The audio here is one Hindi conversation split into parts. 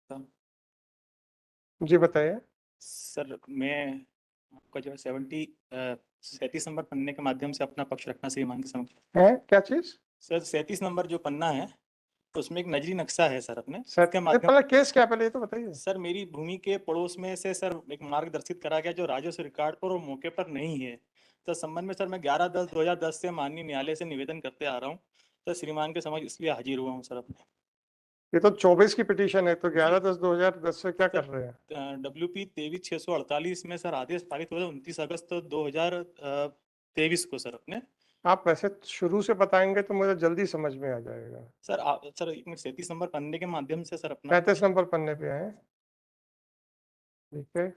तो जी बताइए। सर मैं आपका जो है 37 नंबर पन्ने के माध्यम से अपना पक्ष रखना श्रीमान के समक्ष। है क्या चीज? सर 37 नंबर जो पन्ना है तो उसमें एक नजरी नक्शा है सर अपने सर इसके माध्यम। पहले केस क्या, पहले ये तो बताइए। सर मेरी भूमि के पड़ोस में से सर एक मार्गदर्शित करा गया जो राजस्व रिकॉर्ड पर और मौके पर नहीं है। तो संबंध में सर मैं 11/10/2010 से माननीय न्यायालय से निवेदन करते आ रहा हूँ। तो श्रीमान के समक्ष इसलिए हाजिर हुआ हूँ सर अपने। ये तो 24 की पिटीशन है, तो जी 11/10/2010 से क्या सर, कर रहे हैं? WP 23/648 में सर आदेश पारित हुआ था 29 अगस्त 2023 को सर अपने। आप वैसे शुरू से बताएंगे तो मुझे जल्दी समझ में आ जाएगा। सर एक मिनट 37 नंबर पन्ने के माध्यम से सर अपना। 35 नंबर पन्ने पे आए। ठीक है।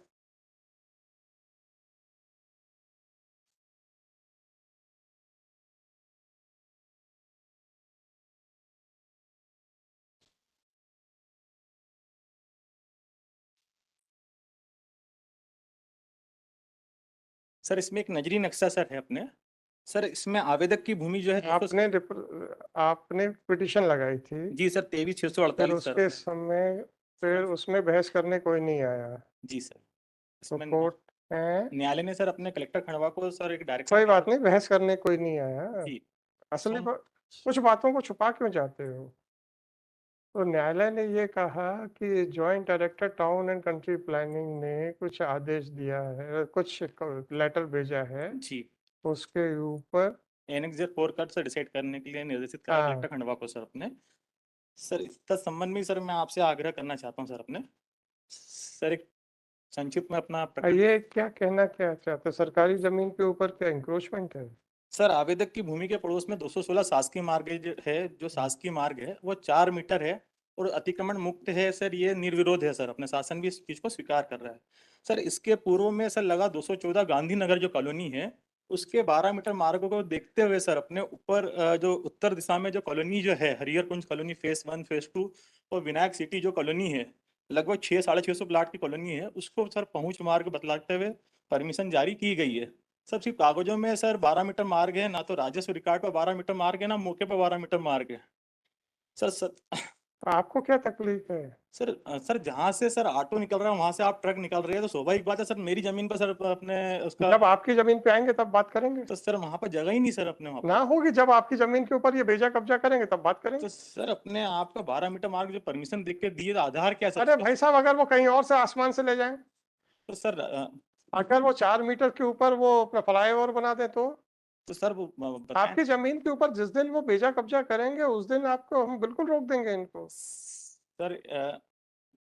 सर इसमें एक नजरी नक्शा सर है अपने। सर इसमें आवेदक की भूमि जो है आपने पिटीशन लगाई थी। जी सर फिर 23/648 सर उसके अपने। समय फिर उसमें बहस करने कोई नहीं आया। जी सर तो इसमें कोर्ट है। न्यायालय ने सर अपने कलेक्टर खंडवा को सर एक डायरेक्शन कोई दिया बात था। नहीं, बहस करने कोई नहीं आया। जी असली सोम कुछ बातों को छुपा क्यों जाते हो? तो न्यायालय ने ये कहा कि joint director town and country planning ने कुछ आदेश दिया है, कुछ लेटर भेजा है जी उसके ऊपर। एनेक्स 4 कट से डिसाइड करने के लिए निर्देशित करा हाँ, कलेक्टर खंडवा को सर अपने। सर इस संबंध में सर मैं आपसे आग्रह करना चाहता हूँ सर अपने। सर एक संक्षिप्त में अपना ये क्या कहना क्या चाहते हैं? सरकारी जमीन के ऊपर क्या इंक्रोचमेंट है? सर आवेदक की भूमि के पड़ोस में 216 शासकीय मार्ग है जो शासकीय मार्ग है वो 4 मीटर है और अतिक्रमण मुक्त है सर। ये निर्विरोध है सर अपने शासन भी इस चीज को स्वीकार कर रहा है। सर इसके पूर्व में सर लगा 214 गांधीनगर जो कॉलोनी है उसके 12 मीटर मार्ग को देखते हुए सर अपने ऊपर जो उत्तर दिशा में जो कॉलोनी जो है हरियर कुंज कॉलोनी फेज 1 फेज 2 और विनायक सिटी जो कॉलोनी है लगभग 600-650 प्लाट की कॉलोनी है उसको सर पहुंच मार्ग बतलाते हुए परमिशन जारी की गई है। सब सिर्फ कागजों में सर 12 मीटर मार्ग है ना तो राजस्व रिकॉर्ड पर 12 मीटर मार्ग है ना मौके पर 12 मीटर मार्ग है। सर तो आपको क्या तकलीफ है? सर जहां से सर ऑटो निकल रहा है वहां से आप ट्रक निकल रहे हैं तो स्वाभाविक बात है सर मेरी जमीन पर सर अपने उसका। जब आपकी जमीन पे आएंगे तब बात करेंगे। तो सर वहां पर जगह ही नहीं सर अपने वहां ना पर। होगी, जब आपकी जमीन के ऊपर ये बेजा कब्जा करेंगे तब बात करेंगे। तो सर अपने आपका 12 मीटर मार्ग जो परमिशन देख के दिए आधार क्या है सर अरे उसका। भाई साहब, अगर वो कहीं और से आसमान से ले जाएं, तो सर अगर वो 4 मीटर के ऊपर वो अपना फ्लाईओवर बना दे तो सर वो बताएं। आपकी जमीन के ऊपर जिस दिन वो बेजा कब्जा करेंगे उस दिन आपको हम बिल्कुल रोक देंगे इनको। सर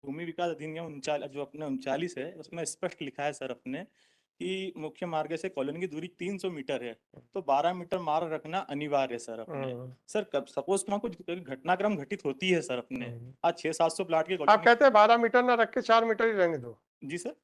भूमि विकास अधिनियम 39 जो अपने 39 है उसमें स्पष्ट लिखा है सर अपने कि मुख्य मार्ग से कॉलोनी की दूरी 300 मीटर है तो 12 मीटर मार्ग रखना अनिवार्य है सर अपने। हम्म, सर कब सपोज वहाँ कुछ घटनाक्रम घटित होती है सर अपने हम्म। आज 600-700 प्लाट की आप कॉलोनी। कहते हैं 12 मीटर ना रख के 4 मीटर ही रहने दो। जी सर।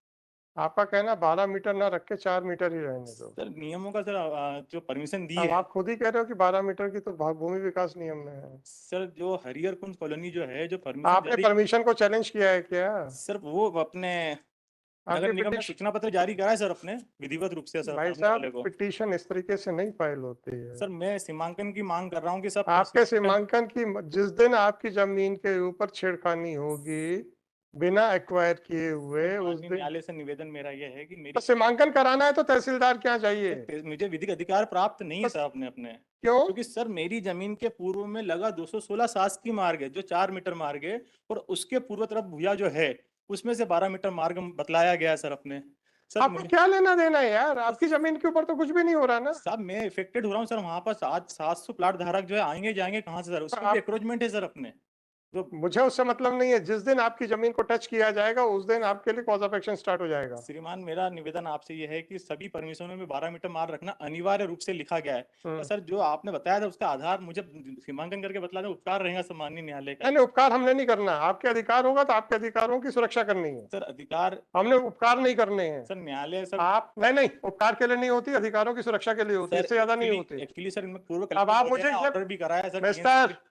आपका कहना 12 मीटर ना रख के 4 मीटर ही रहने दो। सर नियमों का सर जो परमिशन दी अब है। आप खुद ही कह रहे हो कि 12 मीटर की तो भूमि विकास नियम में है। सर जो हरियर कुंज कॉलोनी जो है जो परमिशन आपने जारी। परमिशन को चैलेंज किया है क्या? सर वो अपने नगर आपकी निगम ने पिटिशन, सूचना पत्र जारी करा है सर अपने विधिवत रूप से सर भाई सामने साहब वाले को। पिटीशन इस तरीके से नहीं फाइल होती है। सर मैं सीमांकन की मांग कर रहा हूँ कि सब आपके सीमांकन की जिस दिन आपकी जमीन के ऊपर छेड़खानी होगी बिना एक्वायर किए सर हुए उस माननीय दिन, न्यायालय से निवेदन मेरा यह है कि तो मेरी सीमांकन कराना है तो तहसीलदार के यहाँ जाइए। मुझे विधिक अधिकार प्राप्त नहीं है बस। सर अपने अपने। क्यों? क्योंकि सर मेरी जमीन के पूर्व में लगा 216 शासकीय मार्ग है जो 4 मीटर मार्ग है और उसके पूर्व तरफ भूया जो है उसमें से 12 मीटर मार्ग बतलाया गया है सर अपने। सर आपको क्या लेना देना है यार? तो आपकी जमीन के ऊपर तो कुछ भी नहीं हो रहा ना। साहब मैं इफेक्टेड हो रहा हूँ सर वहां पर 700 प्लाट धारक जो है आएंगे जाएंगे कहाँ से सर तो उसमें भी आप, एक्रोचमेंट है सर अपने जो। मुझे उससे मतलब नहीं है। जिस दिन आपकी जमीन को टच किया जाएगा उस दिन आपके लिए कॉज ऑफ एक्शन स्टार्ट हो जाएगा। श्रीमान मेरा निवेदन आपसे यह है कि सभी परमिशनों में 12 मीटर मार्ग रखना अनिवार्य रूप से लिखा गया है। तो सर जो आपने बताया था उसका आधार मुझे सीमांकन करके बतला दें उपकार रहेगा सर माननीय न्यायालय का। नहीं नहीं, उपकार हमने नहीं करना। आपके अधिकार होगा तो आपके अधिकारों की सुरक्षा करनी है। सर अधिकार। हमने उपकार नहीं करने हैं। सर न्यायालय सर। आप नहीं नहीं, उपकार के लिए नहीं होती, अधिकारों की सुरक्षा के लिए होती है, सर इससे ज्यादा नहीं एक्चुअली होती। एक्चुअली सर इनमें पूर्व अब कलेक्टर आप महोदय मुझे ने ये, ऑर्डर भी कराया है सर मिस्टर TNC।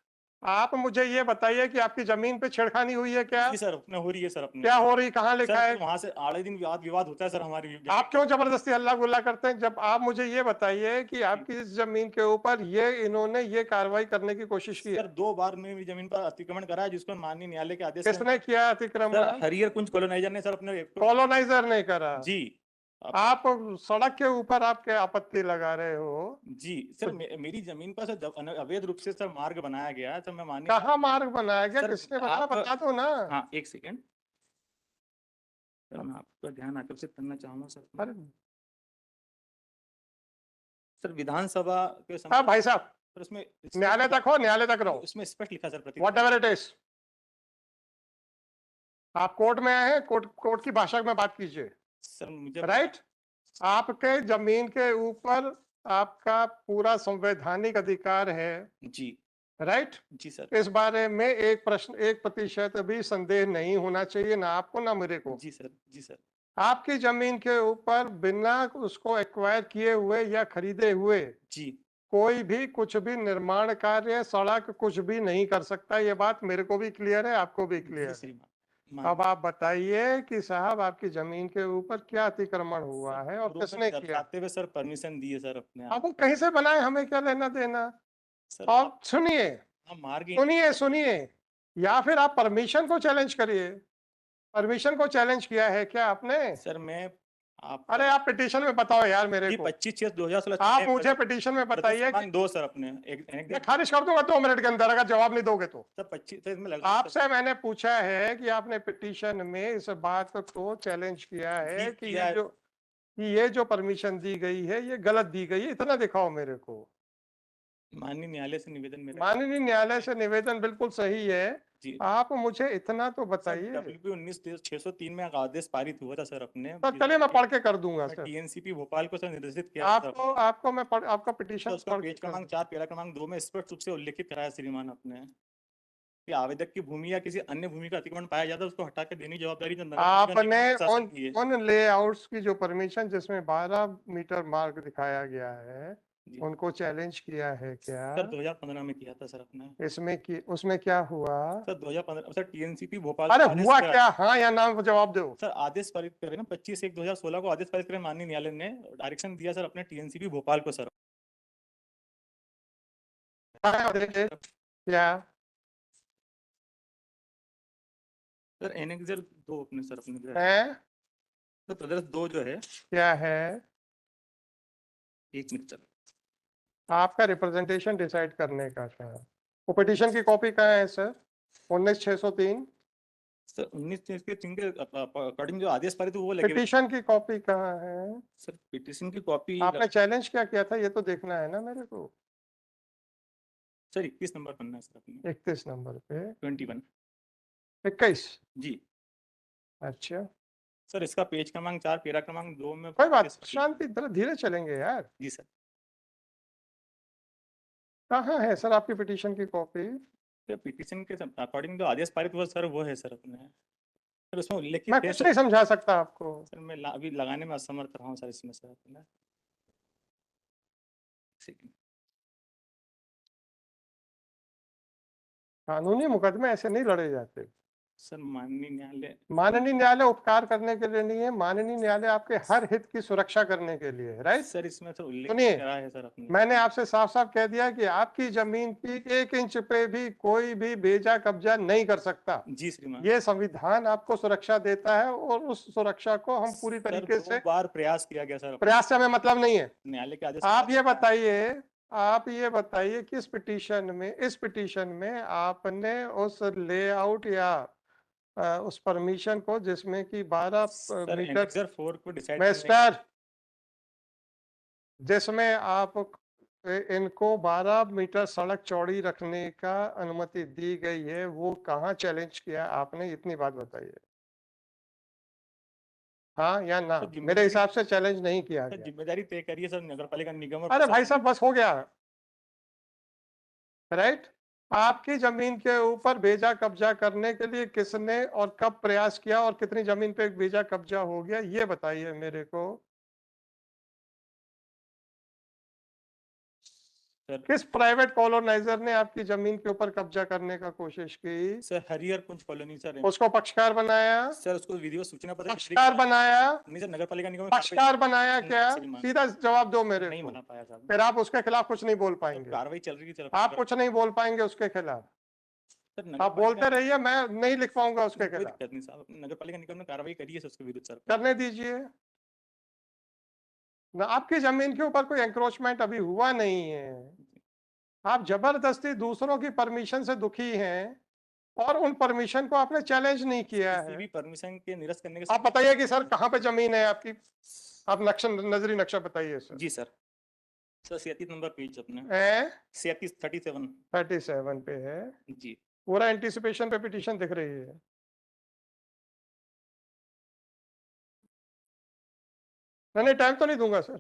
आप मुझे ये बताइए कि आपकी जमीन पे छेड़खानी हुई है क्या? जी सर, अपने हो रही है सर अपने। क्या हो रही, कहाँ लिखा सर है? फिर वहाँ से आड़े दिन विवाद होता है सर हमारी जमीन आप क्यों जबरदस्ती हल्ला गुल्ला करते हैं? जब आप मुझे ये बताइए कि जी। आपकी इस जमीन के ऊपर ये इन्होंने ये कार्रवाई करने की कोशिश की सर है। 2 बार मेरी जमीन पर अतिक्रमण करा है, जिसको माननीय न्यायालय के आदेश के किसने अनुसार किया सर अतिक्रमण? हरियर कुंज कॉलोनाइजर ने सर अपने कॉलोनाइजर ने करा। जी। आप सड़क के ऊपर आप क्या आपत्ति लगा रहे हो? जी सर, मेरी जमीन पर सर अवैध रूप से सर मार्ग बनाया गया है, सर मैं माननीय कहाँ मार्ग बनाया गया? सर किसने बनाया, आप बता दो ना। हाँ, 1 सेकंड। सर मैं आपका ध्यान आकर्षित करना चाहूँगा सर। अरे सर विधानसभा के हाँ समय भाई साहब, सर उसमें न्यायालय तक हो, न्यायालय तक रहो। उसमें स्पष्ट लिखा sir what ever it is, आप कोर्ट में आए हैं, कोर्ट कोर्ट की भाषा में बात कीजिए। सर मुझे राइट, आपके जमीन के ऊपर आपका पूरा संवैधानिक अधिकार है। जी, राइट, जी सर। इस बारे में एक प्रश्न, 1% भी संदेह नहीं होना चाहिए, ना आपको ना मेरे को। जी सर, जी सर। आपकी जमीन के ऊपर बिना उसको एक्वायर किए हुए या खरीदे हुए जी, कोई भी कुछ भी निर्माण कार्य, सड़क कुछ भी नहीं कर सकता। ये बात मेरे को भी क्लियर है, आपको भी क्लियर जी है। श्रीमान। अब आप बताइए कि साहब आपकी जमीन के ऊपर क्या अतिक्रमण सर हुआ है और पूर्व में किसने किया? दर्शाते हुए सर परमिशन दिए सर अपने आप। अब वो कहीं से बनाए, हमें क्या लेना देना? सर और आप सुनिए, मार्ग ही सुनिए सुनिए, या फिर आप परमिशन को चैलेंज करिए। परमिशन को चैलेंज किया है क्या आपने? सर मैं अरे आपका आप पिटीशन में बताओ यार मेरे जी को। 25/6/2016 आप मुझे पिटीशन में प्रदर्शन बताइए कि क्रमांक 2 सर अपने मैं खारिज कर दूंगा 2 मिनट के अंदर, अगर जवाब नहीं दोगे तो। सर 25 सर इसमें लगा आपसे मैंने पूछा है कि आपने पिटीशन में इस बात को चैलेंज किया जी है कि किया है। ये जो परमिशन दी गई है ये गलत दी गई है, इतना दिखाओ मेरे को। माननीय न्यायालय से निवेदन मेरा माननीय न्यायालय से निवेदन बिल्कुल सही है, जी आप मुझे इतना तो सर बताइए। WP 19/603 में एक आदेश पारित हुआ था सर अपने तो चलिए मैं पढ़ के कर दूंगा मैं सर। TNCP भोपाल को सर निर्देशित किया था सर। आपको आपको मैं आपका तो पिटीशन उसका पढ़ के पेज कर क्रमांक दूंगा। 4 पैरा क्रमांक 2 में स्पष्ट रूप से उल्लेखित कराया श्रीमान अपने कि आवेदक की भूमि या किसी अन्य भूमि का अतिक्रमण पाया जाता है उसको हटा के देने की जवाबदारी जो नगर निगम आपने निगम प्रशासन उन की है। उन लेआउट्स की जो परमिशन जिसमें 12 मीटर मार्ग दिखाया गया है, जी उनको चैलेंज किया है क्या? सर 2015 में किया था सर अपने इसमें कि उसमें क्या हुआ? सर 2015 सर TNCP भोपाल अरे को आदेश हुआ करा क्या, हाँ या ना जवाब दो। सर आदेश पारित करे ना 25/1/2016 को आदेश पारित करे माननीय न्यायालय ने डायरेक्शन दिया सर अपने TNCP भोपाल को सर। हाँ, देखिए, क्या? सर एनेक्सर 2 अपने सर अपने जो है है सर प्रदर्श 2 जो है क्या है? 1 मिनट सर। आपका रिप्रेजेंटेशन डिसाइड करने का था। वो पिटीशन की कॉपी कहाँ है सर? 19/603 सर 19 के 3 के अकॉर्डिंग जो आदेश पारित हुआ वो लगे हुए पिटीशन की कॉपी कहाँ है? सर पिटीशन की कॉपी आपने चैलेंज क्या किया था ये तो देखना है ना मेरे को। सर 21 नंबर पन्ना है सर अपने 31 नंबर पे 21 21। जी अच्छा, सर इसका पेज क्रमांक 4 पैरा क्रमांक 2 में कोई बात, शांति, जरा धीरे चलेंगे यार। जी सर कहाँ है सर आपकी पिटीशन की कॉपी? सर पिटीशन के अकॉर्डिंग जो आदेश पारित हुआ सर वो है सर अपने सर उसमें मैं उल्लेखित है कुछ सर। नहीं समझा सकता आपको। सर मैं अभी लगाने में असमर्थ रहा हूँ सर इसमें सर अपने सेकंड। कानूनी मुकदमे ऐसे नहीं लड़े जाते। सर माननीय न्यायालय माननीय न्यायालय उपकार करने के लिए नहीं है, माननीय न्यायालय आपके हर हित की सुरक्षा करने के लिए है। राइट, सर इसमें सर उल्लेख सुनिए, करा है सर अपने मैंने आपसे साफ साफ कह दिया कि आपकी जमीन की 1 इंच पे भी कोई भी बेजा कब्जा नहीं कर सकता। जी श्रीमान। ये संविधान आपको सुरक्षा देता है और उस सुरक्षा को हम पूरी सर तरीके 2 से, बार प्रयास किया गया सर प्रयास से हमें मतलब नहीं है। न्यायालय के आदेश आप ये बताइए, आप ये बताइए किस पिटीशन में, इस पिटीशन में आपने उस लेआउट या उस परमिशन को जिसमें कि 12 सर मीटर, एनेक्सर 4 को डिसाइड करने मिस्टर, जिसमें आप इनको 12 मीटर सड़क चौड़ी रखने का अनुमति दी गई है, वो कहाँ चैलेंज किया आपने, इतनी बात बताइए। हाँ या ना? सर मेरे जिम्मेदारी हिसाब से चैलेंज नहीं किया सर गया। जिम्मेदारी तय करिए सर नगर पालिका निगम और अरे भाई प्रशासन साहब बस हो गया। राइट, आपकी जमीन के ऊपर बेजा कब्जा करने के लिए किसने और कब प्रयास किया और कितनी जमीन पे बेजा कब्जा हो गया, ये बताइए मेरे को। सर किस प्राइवेट कॉलोनाइजर ने आपकी जमीन के ऊपर कब्जा करने का कोशिश की? सर हरिहर कुंज कॉलोनी सर है। उसको पक्षकार बनाया? सर उसको विधिवत सूचना पत्र पक्षकार बनाया? नहीं सर, नगर पालिका निगम में पक्षकार बनाया नहीं, क्या? श्रीमान। सीधा जवाब दो मेरे नहीं को। बना पाया साहब। फिर आप उसके खिलाफ कुछ नहीं बोल सर, पाएंगे। कार्रवाई चल रही थी आप कुछ नहीं बोल पाएंगे उसके खिलाफ। सर नगर आप बोलते पालिका रहिए, मैं नहीं लिख पाऊंगा उसके कोई खिलाफ। दिक्कत नहीं साहब, नगर पालिका निगम ने कार्रवाई करी है सर उसके विरुद्ध सर। करने दीजिए ना, आपकी जमीन के ऊपर कोई एंक्रोचमेंट अभी हुआ नहीं है। आप जबरदस्ती दूसरों की परमिशन से दुखी हैं और उन परमिशन को आपने चैलेंज नहीं किया किसी है। भी परमिशन के निरस्त करने के आप बताइए कि सर कहाँ पे जमीन है आपकी? आप नक्शा, नजरी नक्शा बताइए सर। जी सर। सर 37 नंबर पेज अपने 37 37 37 पे है। जी। पूरा एंटीसिपेशन पे पिटीशन दिख रही है। नहीं, टाइम तो नहीं दूंगा सर।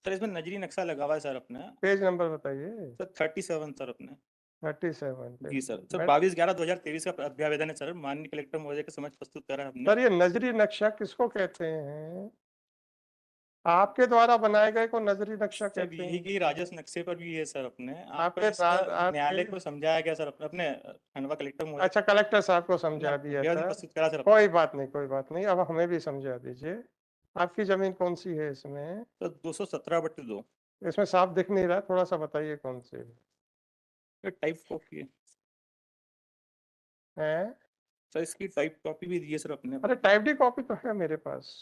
सर इसमें नजरी नक्शा लगा हुआ है सर अपने। पेज नंबर बताइए। सर 37 सर अपने। 37 पे। जी सर। सर 22/11/2023 का अभ्यावेदन है सर, माननीय कलेक्टर महोदय के समक्ष प्रस्तुत करा है हमने। सर ये नजरी नक्शा किसको कहते हैं? आपके द्वारा बनाए गए को नजरी नक्शा सर कहते यही हैं? की राजस्व नक्शे पर भी है सर अपने। आपको आपके इसका आपके न्यायालय को समझाया गया सर अपने खंडवा कलेक्टर महोदय अच्छा, कलेक्टर साहब को समझा अपने दिया अभ्यावेदन था। प्रस्तुत करा सर। कोई बात नहीं, कोई बात नहीं, अब हमें भी समझा दीजिए। आपकी जमीन कौन सी है इसमें? सर 217/2 इसमें साफ दिख नहीं रहा, थोड़ा सा बताइए कौन सी टाइप कॉपी है। सर, इसकी टाइप कॉपी भी दी है सर अपने। अरे टाइप डी कॉपी तो है मेरे पास।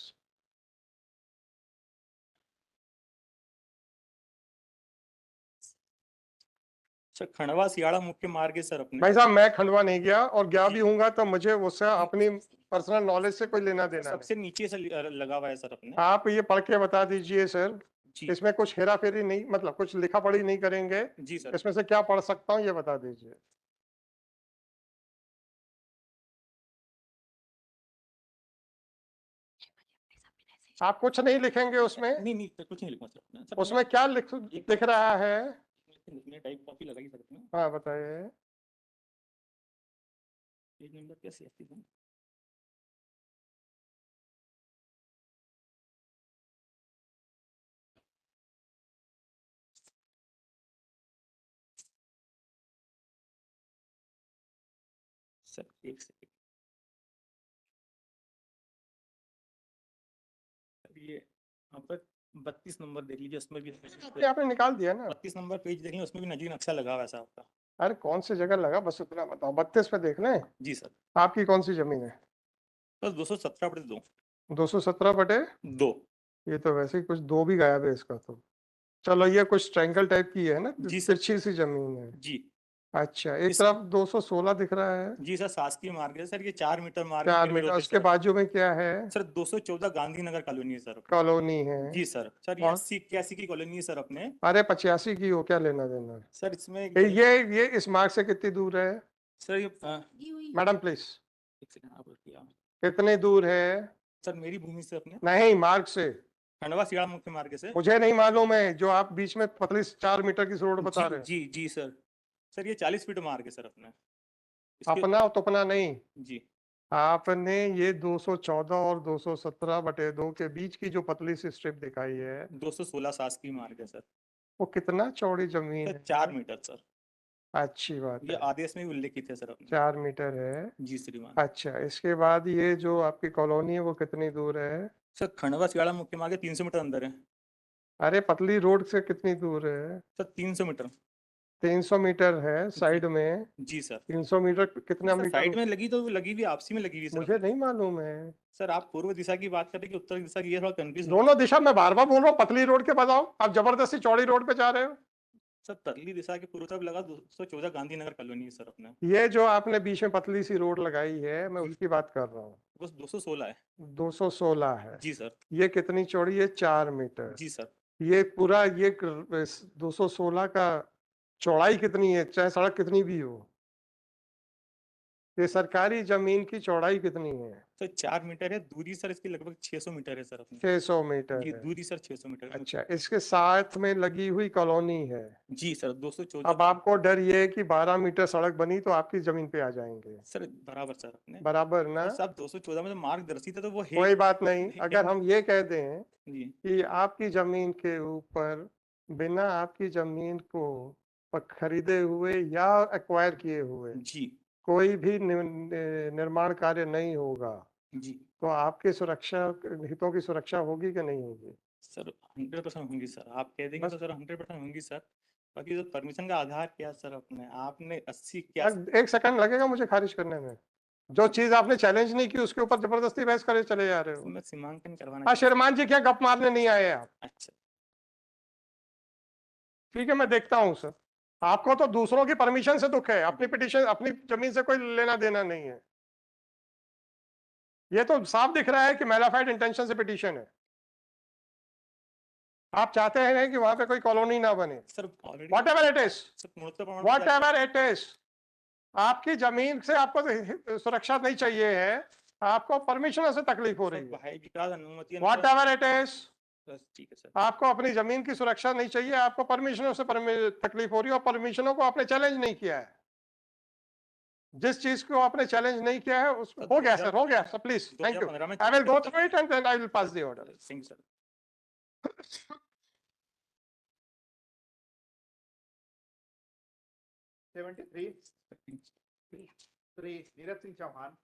सर खंडवा सियाड़ा मुख्य मार्ग है सर अपने। भाई साहब, मैं खंडवा नहीं गया, और गया भी जी। हूंगा तो मुझे उससे अपनी पर्सनल नॉलेज से कोई लेना देना सबसे नीचे से लगा हुआ है सर अपने। नहीं। आप ये पढ़ के बता दीजिए सर। जी इसमें कुछ हेरा फेरी नहीं, मतलब कुछ लिखा पढ़ी नहीं करेंगे। जी सर। इसमें से क्या पढ़ सकता हूँ ये बता दीजिए। आप कुछ नहीं लिखेंगे उसमें? नहीं नहीं सर, कुछ नहीं लिखा सर अपने। सर उसमें क्या दिख रहा है? टाइप कॉपी लगाई सर अपने। हाँ बताइए। पेज नंबर क्या 37 है? सर एक सेकंड। ये यहाँ पर 32 नंबर देख लीजिए, उसमें भी आपने निकाल दिया ना? 32 नंबर पेज देखिए, उसमें भी नजरी नक्शा लगा हुआ है साहब आपका। अरे कौन सी जगह लगा, बस उतना बताओ। 32 पे देख लें। जी सर। आपकी कौन सी जमीन है? बस 217/2 217/2। 2। ये तो वैसे ही कुछ दो भी गायब है इसका तो। चलो, ये कुछ ट्रायंगल टाइप की है ना, जी सर। तिरछी सी जमीन है। जी। अच्छा, एक इस तरफ 216 दिख रहा है। जी सर, शासकीय मार्ग है सर, ये 4 मीटर मार्ग 4 में मीटर, विरोध है उसके सर। बाजू में क्या है? सर 214 गांधीनगर कॉलोनी है सर। कॉलोनी है। जी सर। सर ये और 80 81 की कॉलोनी है सर अपने। अरे 85 की हो, क्या लेना देना? सर इसमें ये इस मार्ग से कितनी दूर है? सर ये मैडम प्लीज, एक सेकंड आप रुकिए। कितनी दूर है? सर मेरी भूमि से अपने नहीं, मार्ग से। खंडवा सियाड़ा मुख्य मार्ग से। मुझे नहीं मालूम है, जो आप बीच में पतली 4 मीटर की रोड बता जी रहे हैं। जी जी सर। सर ये 40 फीट मार्ग है सर अपने इसके। अपना और तुपना नहीं। जी आपने ये 214 और 217/2 के बीच की जो पतली सी स्ट्रिप दिखाई है, 216 शासकीय मार्ग है सर। वो कितना चौड़ी जमीन सर है? 4 मीटर सर। अच्छी बात ये है। आदेश में भी उल्लेखित है सर अपने। 4 मीटर है। जी श्रीमान। अच्छा, इसके बाद ये जो आपकी कॉलोनी है वो कितनी दूर है? सर खंडवा सियाड़ा मुख्य मार्ग 300 मीटर अंदर है। अरे पतली रोड से कितनी दूर है? Sir 300 metre. 300 मीटर है जी साइड में। जी सर। 300 मीटर कितना सर मीटर? साइड में लगी तो लगी हुई आपसी में लगी हुई सर मुझे अपने। नहीं मालूम है। सर आप पूर्व दिशा की बात करें कि उत्तर दिशा की, ये थोड़ा कंफ्यूज। दोनों दिशा में बार बार बोल रहा हूँ, पतली रोड के बताओ। आप जबरदस्ती चौड़ी रोड पे जा रहे हो। सर तली दिशा के पूर्व तरफ लगा 214 गांधीनगर कॉलोनी है सर अपने। ये जो आपने बीच में पतली सी रोड लगाई है, मैं जी उसकी बात कर रहा हूँ। बस 216 है। 216 है। जी सर। ये कितनी चौड़ी है? 4 मीटर। जी सर। ये पूरा ये 216 का चौड़ाई कितनी है, चाहे सड़क कितनी भी हो? ये सरकारी जमीन की चौड़ाई कितनी है? सर 4 मीटर है दूरी सर, इसकी लगभग 600 मीटर है सर अपने। 600 मीटर जी है। दूरी सर 600 मीटर है। अच्छा, इसके साथ में लगी हुई कॉलोनी है। जी सर 214। अब आपको डर ये है कि 12 मीटर सड़क बनी तो आपकी जमीन पे आ जाएंगे। सर बराबर सर अपने। बराबर ना? और साहब 214 में तो मार्गदर्शित है तो वो है। कोई बात नहीं, है अगर हम ये कह दें जी कि आपकी जमीन के ऊपर बिना आपकी जमीन को खरीदे हुए या एक्वायर किए हुए जी, कोई भी निर्माण कार्य नहीं होगा, जी। तो आपकी सुरक्षा, हितों की सुरक्षा होगी कि नहीं होगी? सर 100% होंगी सर। आप कह देंगे बस तो सर 100% होंगी सर। बाकी जो परमिशन का आधार क्या सर आपने 80 क्या एक सेकंड लगेगा मुझे खारिज करने में। जो चीज आपने चैलेंज नहीं की उसके ऊपर जबरदस्ती बहस करे चले जा रहे हो। मैं सीमांकन करवाना हाँ, चाहता शर्मान जी क्या गप मारने नहीं आए आप? अच्छा, ठीक है, मैं देखता हूं सर। आपको तो दूसरों की परमिशन से दुख है, अपनी पिटीशन, अपनी जमीन से कोई लेना देना नहीं है। ये तो साफ दिख रहा है कि मेलाफाइड इंटेंशन से पिटीशन है। आप चाहते हैं कि वहां पे कोई कॉलोनी ना बने। Sir already what ever it is, sir पूर्णतः प्रमाण वॉट एवर इट इज, आपकी जमीन से आपको सुरक्षा नहीं चाहिए है, आपको परमिशन से तकलीफ हो सर रही है। भाई विकास अनुमति वॉट एवर इट इज, बस ठीक है सर। आपको अपनी जमीन की सुरक्षा नहीं चाहिए, आपको परमिशनों से तकलीफ हो रही है और परमिशनों को आपने चैलेंज नहीं किया है। जिस चीज को आपने चैलेंज नहीं किया है उस सर हो गया सर, हो गया सर, प्लीज थैंक यू। 2015 में I will go through it and then I will pass the order. Singh sir 73 3 Neeraj Singh Chauhan